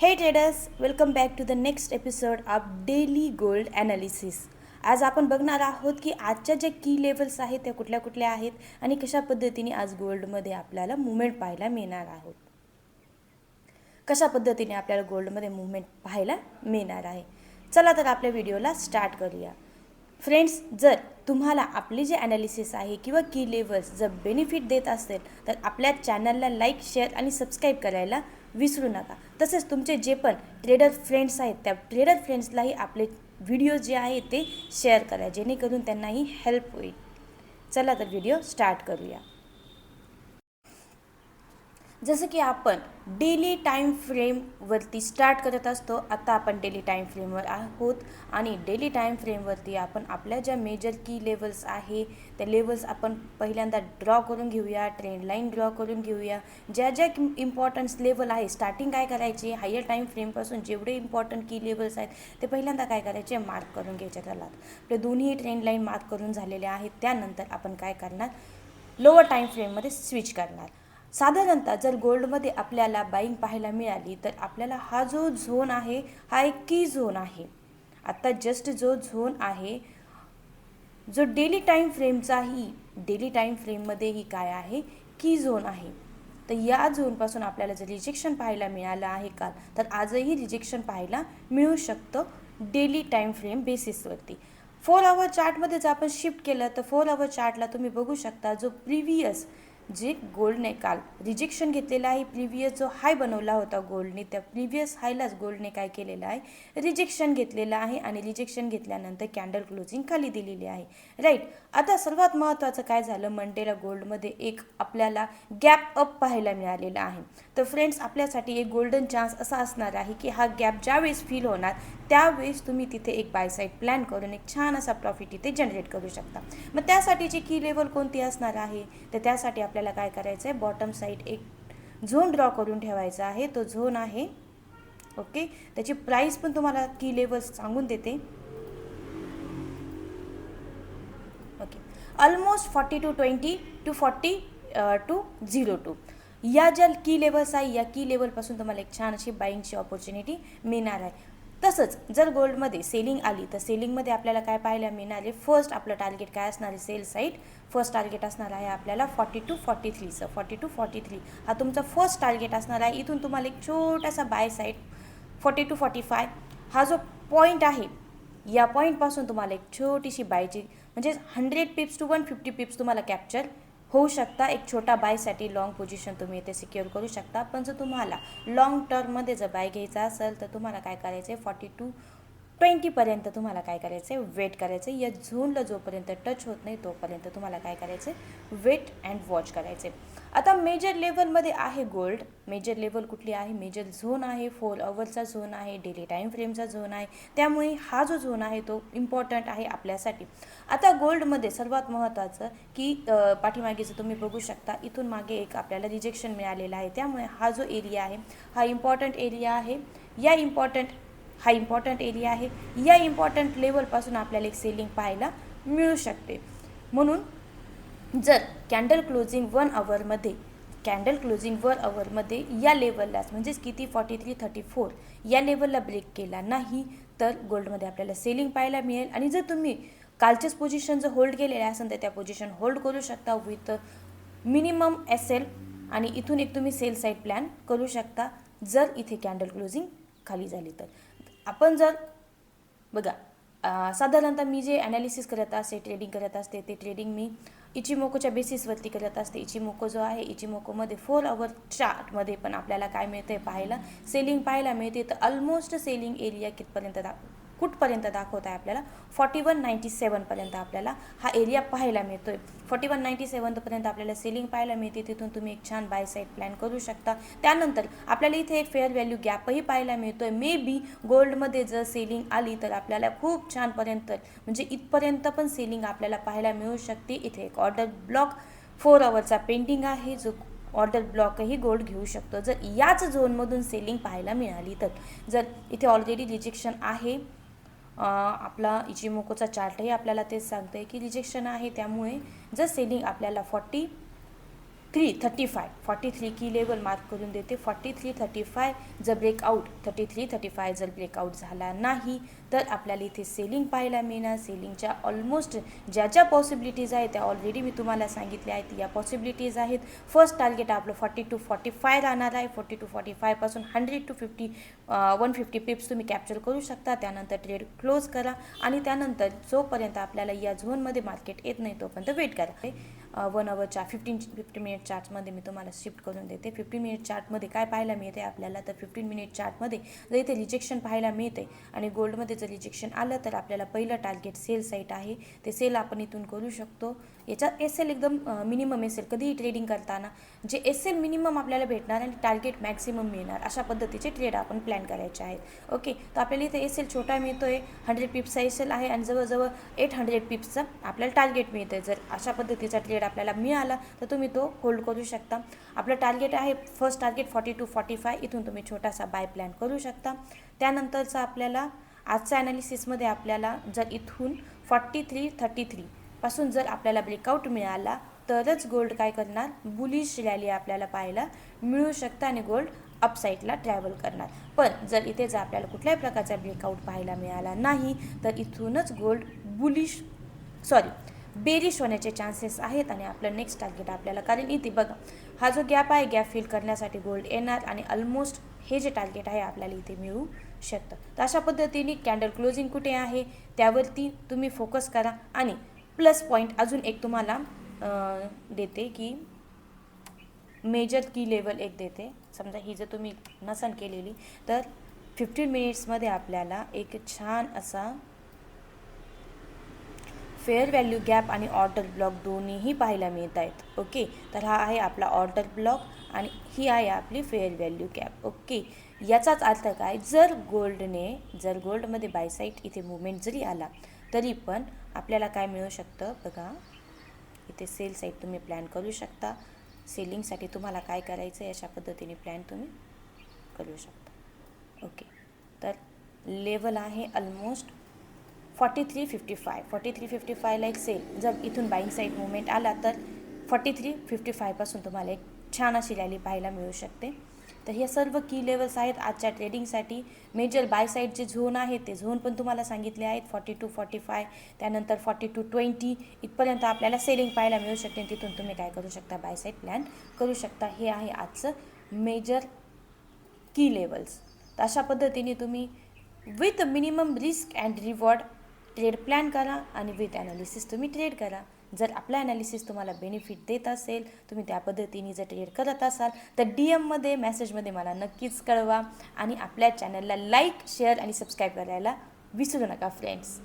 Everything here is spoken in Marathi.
हे traders, welcome back to the next episode of daily gold analysis. आज आपण बघणार आहोत की आजच्या ज्या की लेवल्स आहेत त्या कुठल्या कुठल्या आहेत आणि कशा पद्धतीने आज गोल्डमध्ये आपल्याला मुवमेंट पाहायला मिळणार आहोत. कशा पद्धतीने आपल्याला गोल्डमध्ये मुवमेंट पाहायला मिळणार आहे. चला तर आपल्या व्हिडिओला स्टार्ट करूया. फ्रेंड्स, जर तुम्हाला आपली जे ॲनालिसिस आहे किंवा की लेवल्स जर बेनिफिट देत असेल तर आपल्या चॅनलला लाईक, शेअर आणि सबस्क्राईब करायला विसरू नका. तसेच तुमचे जे पण ट्रेडर फ्रेंड्स आहेत त्या ट्रेडर फ्रेंड्सलाही आपले व्हिडिओ जे आहे ते शेअर करा, जेणेकरून त्यांनाही हेल्प होईल. चला तर व्हिडिओ स्टार्ट करूया. जसं की आपण डेली टाईम फ्रेमवरती स्टार्ट करत असतो. आता आपण डेली टाईम फ्रेमवर आहोत आणि डेली टाईम फ्रेमवरती आपण आपल्या ज्या मेजर की लेवल्स आहे त्या लेवल्स आपण पहिल्यांदा ड्रॉ करून घेऊया. ट्रेंड लाईन ड्रॉ करून घेऊया. ज्या ज्या इम्पॉर्टन्स लेवल आहे, स्टार्टिंग काय करायची, हायर टाईम फ्रेमपासून जेवढे इम्पॉर्टंट की लेवल्स आहेत ते पहिल्यांदा काय करायचे, मार्क करून घ्यायचे. त्याला आपले दोन्ही ट्रेंड लाईन मार्क करून झालेले आहेत. त्यानंतर आपण काय करणार, लोअर टाईम फ्रेममध्ये स्विच करणार. साधारणतः जर गोल्डमध्ये आपल्याला बाईंग पाहायला मिळाली तर आपल्याला हा जो झोन आहे हा एक की झोन आहे. आता जस्ट जो झोन आहे जो डेली टाईम फ्रेममध्येही काय आहे, की झोन आहे. तर या झोनपासून आपल्याला जर रिजेक्शन पाहायला मिळालं आहे का, तर आजही रिजेक्शन पाहायला मिळू शकतं डेली टाईम फ्रेम बेसिसवरती. 4 आवर चार्टमध्ये जर आपण शिफ्ट केलं तर 4 आवर चार्टला तुम्ही बघू शकता जो प्रिव्हियस जे गोल्डने काल रिजेक्शन घेतलेला आहे, प्रिव्हियस जो हाय बनवला होता गोल्डने, त्या प्रिव्हियस हायलाच गोल्डने काय केलेलं आहे, रिजेक्शन घेतलेलं आहे आणि रिजेक्शन घेतल्यानंतर कॅन्डल क्लोजिंग खाली दिलेली आहे. राईट. आता सर्वात महत्त्वाचं काय झालं, मंडेला गोल्डमध्ये एक आपल्याला गॅप अप पाहायला मिळालेला आहे. तर फ्रेंड्स, आपल्यासाठी एक गोल्डन चान्स असा असणार आहे की हा गॅप ज्यावेळेस फील होणार त्यावेळेस तुम्ही तिथे एक बाय साईड प्लॅन करून एक छान असा प्रॉफिट इथे जनरेट करू शकता. मग त्यासाठीची की लेवल कोणती असणार आहे, तर त्यासाठी आपल्याला काय करायचं आहे, बॉटम साईड एक झोन ड्रॉ करून ठेवायचा आहे. तो झोन आहे ओके. त्याची प्राईस पण तुम्हाला की लेवल्स सांगून देते. ओके, ऑलमोस्ट 42.20 टू 42.02 या ज्या की लेवल्स आहे, या की लेवलपासून तुम्हाला एक छान अशी बाईंगची ऑपॉर्च्युनिटी मिळणार आहे. तसंच जर गोल्डमध्ये सेलिंग आली तर सेलिंगमध्ये आपल्याला काय पाहायला मिळणार आहे, फर्स्ट आपलं टार्गेट काय असणार आहे, सेल साईड फर्स्ट टार्गेट असणार आहे आपल्याला 42.43चं. 42.43 हा तुमचा फर्स्ट टार्गेट असणार आहे. इथून तुम्हाला एक छोटासा बाय साईड 42.45 हा जो पॉईंट आहे, या पॉईंटपासून तुम्हाला एक छोटीशी बायची म्हणजे 100 पिप्स टू 150 पिप्स तुम्हाला कॅप्चर होऊ शकता. एक छोटा बायसाठी लॉंग पोझिशन तुम्ही इथे सिक्युअर करू शकता. पण जर तुम्हाला लॉंग टर्ममध्ये जर बाय घ्यायचा असेल तर तुम्हाला काय करायचं आहे, 42.20पर्यंत तुम्हाला काय करायचं आहे, वेट करायचं आहे. या झोनला जोपर्यंत टच होत नाही तोपर्यंत तुम्हाला काय करायचं आहे, वेट अँड वॉच करायचे. आता मेजर लेवलमध्ये आहे गोल्ड. मेजर लेवल कुठली आहे, मेजर झोन आहे, 4 आवरचा झोन आहे, डेली टाईम फ्रेमचा झोन आहे. त्यामुळे हा जो झोन आहे तो इम्पॉर्टंट आहे आपल्यासाठी. आता गोल्डमध्ये सर्वात महत्त्वाचं की पाठीमागेचं तुम्ही बघू शकता, इथून मागे एक आपल्याला रिजेक्शन मिळालेलं आहे. त्यामुळे हा जो एरिया आहे हा इम्पॉर्टंट एरिया आहे. हा इम्पॉर्टंट एरिया आहे. या इम्पॉर्टंट लेवलपासून आपल्याला एक सेलिंग पाहायला मिळू शकते. म्हणून जर कॅन्डल क्लोजिंग 1 आवरमध्ये या लेवललाच म्हणजेच किती 43.34 या लेवलला ब्रेक केला नाही तर गोल्डमध्ये आपल्याला सेलिंग पाहायला मिळेल. आणि जर तुम्ही कालचेच पोझिशन जर होल्ड केलेले असेल तर त्या पोझिशन होल्ड करू शकता विथ मिनिमम SL आणि इथून एक तुम्ही सेल साईड प्लॅन करू शकता जर इथे कॅन्डल क्लोजिंग खाली झाली तर. आपण जर बघा, साधारणतः मी जे ॲनालिसिस करत असते, ट्रेडिंग करत असते, ते ट्रेडिंग मी इचिमोकोच्या बेसिसवरती करत असते. इचिमोको जो आहे, इचिमोकोमध्ये 4 आवर चार्टमध्ये पण आपल्याला काय मिळतं आहे पाहायला, सेलिंग पाहायला मिळते. तर ऑलमोस्ट सेलिंग एरिया कुठपर्यंत दाखवत आहे आपल्याला, 4197पर्यंत आपल्याला हा एरिया पाहायला मिळतो आहे. 4197पर्यंत आपल्याला सेलिंग पाहायला मिळते. तिथून तुम्ही एक छान बाय साईड प्लॅन करू शकता. त्यानंतर आपल्याला इथे एक फेअर व्हॅल्यू गॅपही पाहायला मिळतो आहे. मे बी गोल्डमध्ये जर सेलिंग आली तर आपल्याला खूप छानपर्यंत म्हणजे इथपर्यंत पण सेलिंग आपल्याला पाहायला मिळू शकते. इथे एक ऑर्डर ब्लॉक 4 आवरचा पेंडिंग आहे, जो ऑर्डर ब्लॉकही गोल्ड घेऊ शकतो जर याच झोनमधून सेलिंग पाहायला मिळाली तर. जर इथे ऑलरेडी रिजेक्शन आहे, आपला इचिमोकोचा चार्टही आपल्याला तेच सांगतो आहे की रिजेक्शन आहे. त्यामुळे जर सेलिंग आपल्याला 43 की लेवल मार्क करून देते. 43.35 जर ब्रेकआउट 33.35 जर ब्रेकआउट झाला नाही तर आपल्याला इथे सेलिंग पाहायला मिळणार. सेलिंगच्या ऑलमोस्ट ज्या ज्या पॉसिबिलिटीज आहेत त्या ऑलरेडी मी तुम्हाला सांगितल्या आहेत. या पॉसिबिलिटीज आहेत. फर्स्ट टार्गेट आपलं 42-45 राहणार आहे. 42-45 पासून 100 to 150 पिप्स तुम्ही कॅप्चर करू शकता. त्यानंतर ट्रेड क्लोज करा आणि त्यानंतर जोपर्यंत आपल्याला या झोनमध्ये मार्केट येत नाही तोपर्यंत वेट करा. 1 आवरच्या 15 मिनिट चार्टमध्ये मी तुम्हाला शिफ्ट करून देते. 15 मिनिट चार्टमध्ये काय पाहायला मिळते आपल्याला, तर 15 मिनिट चार्टमध्ये जर इथे रिजेक्शन पाहायला मिळते आणि गोल्डमध्ये जर रिजेक्शन आलं तर आपल्याला पहिलं टार्गेट सेल साईट आहे, ते सेल आपण इथून करू शकतो. याच्यात एस एल एकदम मिनिमम एसेल. कधीही ट्रेडिंग करताना जे एस एल मिनिमम आपल्याला भेटणार आणि टार्गेट मॅक्सिमम मिळणार अशा पद्धतीचे ट्रेड आपण प्लॅन करायचे आहेत. ओके, तर आपल्याला इथे एस एल छोटा मिळतो आहे, 100 पिप्सचा एस एल आहे आणि जवळजवळ 800 पिप्सचा आपल्याला टार्गेट मिळतं आहे. जर अशा पद्धतीचा ट्रेड आपल्याला मिळाला तर तुम्ही तो होल्ड करू शकता. आपलं टार्गेट आहे फर्स्ट टार्गेट 42-45, इथून तुम्ही छोटासा बाय प्लॅन करू शकता. त्यानंतरचा आपल्याला आजच्या ॲनालिसिसमध्ये आपल्याला जर इथून 43.33 पासून जर आपल्याला ब्रेकआउट मिळाला तरच गोल्ड काय करणार, बुलिश रॅली आपल्याला पाहायला मिळू शकतं आणि गोल्ड अपसाईडला ट्रॅव्हल करणार. पण जर इथे जर आपल्याला कुठल्याही प्रकारचा ब्रेकआउट पाहायला मिळाला नाही तर इथूनच गोल्ड बेरिश होण्याचे चान्सेस आहेत आणि आपलं नेक्स्ट टार्गेट आपल्याला, कारण इथे बघा हा जो गॅप आहे, गॅप फिल करण्यासाठी गोल्ड येणार आणि ऑलमोस्ट हे जे टार्गेट आहे आपल्याला इथे मिळू शकतं. तर अशा पद्धतीने कॅन्डल क्लोजिंग कुठे आहे त्यावरती तुम्ही फोकस करा. आणि प्लस पॉईंट अजून एक तुम्हाला देते की मेजर की लेवल एक देते. समजा ही जर तुम्ही नसन केलेली तर 15 मिनिट्समध्ये आपल्याला एक छान असा फेअर व्हॅल्यू गॅप आणि ऑर्डर ब्लॉक दोन्हीही पाहायला मिळत आहेत. ओके, तर हा आहे आपला ऑर्डर ब्लॉक आणि ही आहे आपली फेअर व्हॅल्यू गॅप. ओके, याचाच अर्थ काय, जर गोल्डमध्ये बाय साईड इथे मुवमेंट जरी आला तरी पण आपल्याला काय मिळू शकतं बघा, इथे सेल साईड तुम्ही प्लॅन करू शकता. सेलिंगसाठी तुम्हाला काय करायचं आहे अशा पद्धतीने प्लॅन तुम्ही करू शकता. ओके, तर लेवल आहे ऑलमोस्ट 43.55ला एक सेल. जर इथून बाईंग साईड मुवमेंट आला तर 43.55 पासून तुम्हाला एक छान अशी रॅली पाहायला मिळू शकते. तर हे सर्व की लेवल्स आहेत आजच्या ट्रेडिंगसाठी. मेजर बाय साईड जे झोन आहेत ते झोन पण तुम्हाला सांगितले आहेत, 42-45, त्यानंतर 42-20 इथपर्यंत आपल्याला सेलिंग पाहायला मिळू शकते. तिथून तुम्ही काय करू शकता, बाय साईड प्लॅन करू शकता. हे आहे आजचं मेजर की लेवल्स. तर अशा पद्धतीने तुम्ही with minimum risk and reward trade plan करा आणि विथ ॲनालिसिस तुम्ही ट्रेड करा. जर आपला ॲनालिसिस तुम्हाला बेनिफिट देत असेल, तुम्ही त्या पद्धतीने जर ट्रेड करत असाल तर DM मेसेजमध्ये मला नक्कीच कळवा आणि आपल्या चॅनलला लाईक, शेअर आणि सबस्क्राईब करायला विसरू नका फ्रेंड्स.